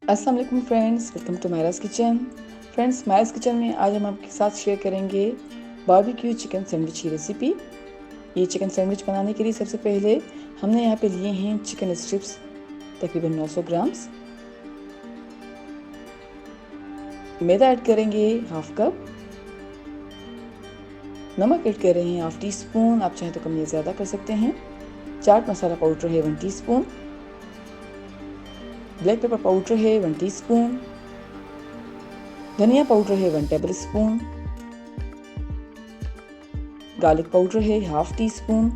अस्सलाम वालेकुम friends, welcome to Myra's kitchen. Friends, Myra's kitchen में आज हम आपके साथ शेयर करेंगे बारबेक्यू चिकन सैंडविच की रेसिपी। ये चिकन सैंडविच बनाने के लिए सबसे पहले हमने यहाँ पे लिए हैं चिकन स्ट्रिप्स तकरीबन 900 ग्राम्स। मैदा ऐड करेंगे हाफ कप। नमक ऐड कर रहे हैं हाफ टी स्पून, आप चाहें तो कम या ज़्यादा कर सकते हैं। चाट मसाला पाउडर है 1 टीस्पून। ब्लैक पेपर पाउडर है 1 टीस्पून। धनिया पाउडर है 1 टेबल स्पून। गार्लिक पाउडर है half tea spoon.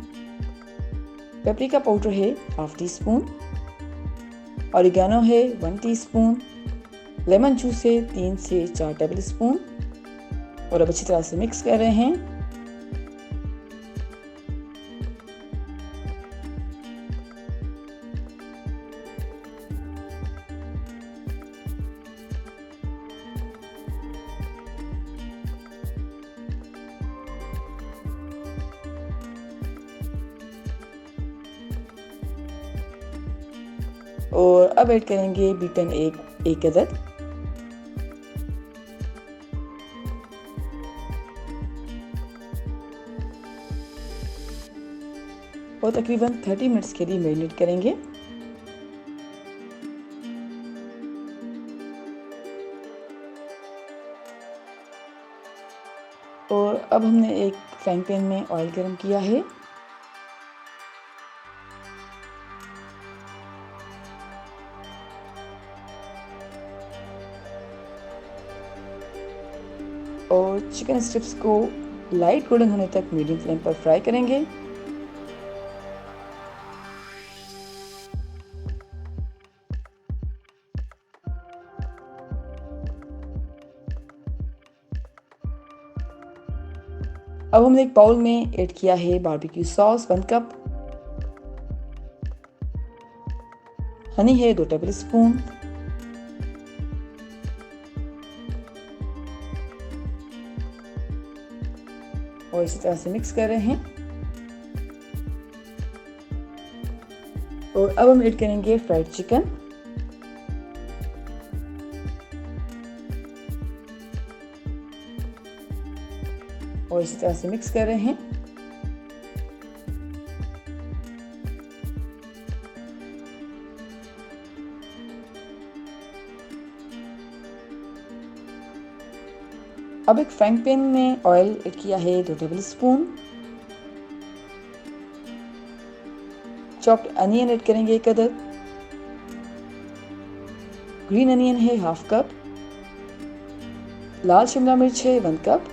Paprika powder है हाफ टी स्पून। ऑरिगेनो है 1 टीस्पून। लेमन जूस है 3 से 4 टेबल स्पून। और अब अच्छी तरह से मिक्स कर रहे हैं। और अब ऐड करेंगे बीटन एक अदद। और तकरीबन 30 मिनट्स के लिए मैरिनेट करेंगे। और अब हमने एक फ्राइंग पैन में ऑयल गरम किया है। और चिकन स्ट्रिप्स को लाइट गोल्डन होने तक मीडियम फ्लेम पर फ्राई करेंगे। अब हमने एक बाउल में ऐड किया है बारबेक्यू सॉस 1 कप। हनी है 2 टेबल स्पून। और इसी तरह से मिक्स कर रहे हैं। और अब हम ऐड करेंगे फ्राइड चिकन। और इसी तरह से मिक्स कर रहे हैं। अब एक फ्राइंग पैन में ऑयल ऐड किया है 2 table spoon. Chopped onion add करेंगे 1 अदद। ग्रीन अनियन है हाफ कप। लाल शिमला मिर्च है 1 कप।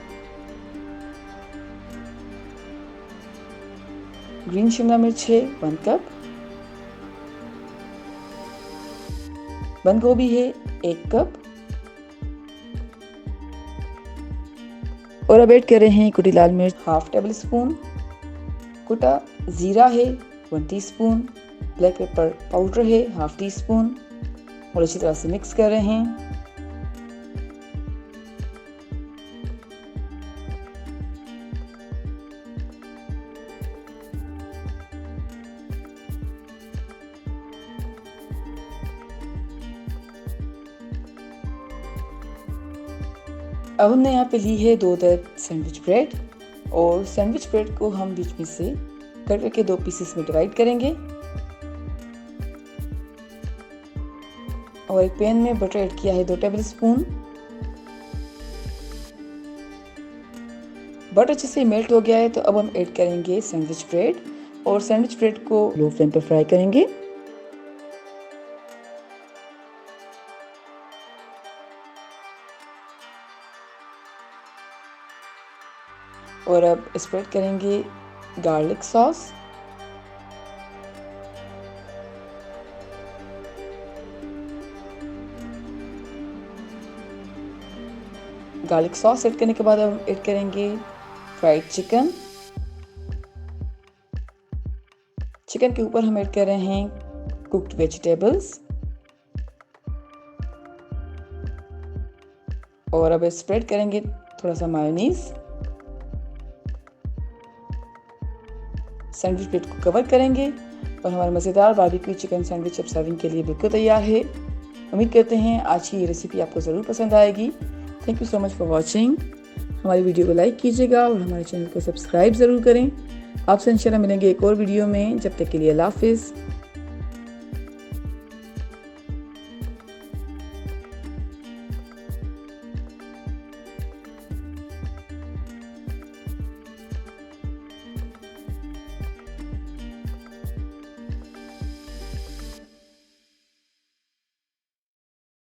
ग्रीन शिमला मिर्च है 1 कप। बंद गोभी है 1 कप। और अब ऐड कर रहे हैं कुटी लाल मिर्च हाफ टेबल स्पून। कुटा जीरा है 1 टीस्पून। ब्लैक पेपर पाउडर है हाफ टी स्पून। और अच्छी तरह से मिक्स कर रहे हैं। अब हमने यहाँ पे ली है 2 अदद सैंडविच ब्रेड। और सैंडविच ब्रेड को हम बीच में से कट करके 2 पीसेस में डिवाइड करेंगे। और एक पैन में बटर ऐड किया है 2 टेबल स्पून। बटर अच्छे से मेल्ट हो गया है, तो अब हम ऐड करेंगे सैंडविच ब्रेड। और सैंडविच ब्रेड को लो फ्लेम पर फ्राई करेंगे। और अब स्प्रेड करेंगे garlic sauce. Garlic sauce add करने के बाद हम ऐड करेंगे फ्राइड चिकन। चिकन के ऊपर हम ऐड कर रहे हैं कुक्ड वेजिटेबल्स। और अब स्प्रेड करेंगे थोड़ा सा मायोनीज। सैंडविच प्लेट को कवर करेंगे और हमारा मज़ेदार बारबेक्यू चिकन सैंडविच अब सर्विंग के लिए बिल्कुल तैयार है। उम्मीद करते हैं आज की ये रेसिपी आपको ज़रूर पसंद आएगी। Thank you so much for watching. हमारी वीडियो को लाइक कीजिएगा और हमारे चैनल को सब्सक्राइब ज़रूर करें। आपसे इंशाल्लाह मिलेंगे एक और वीडियो में। जब तक के लिए अल्लाह हाफिज़।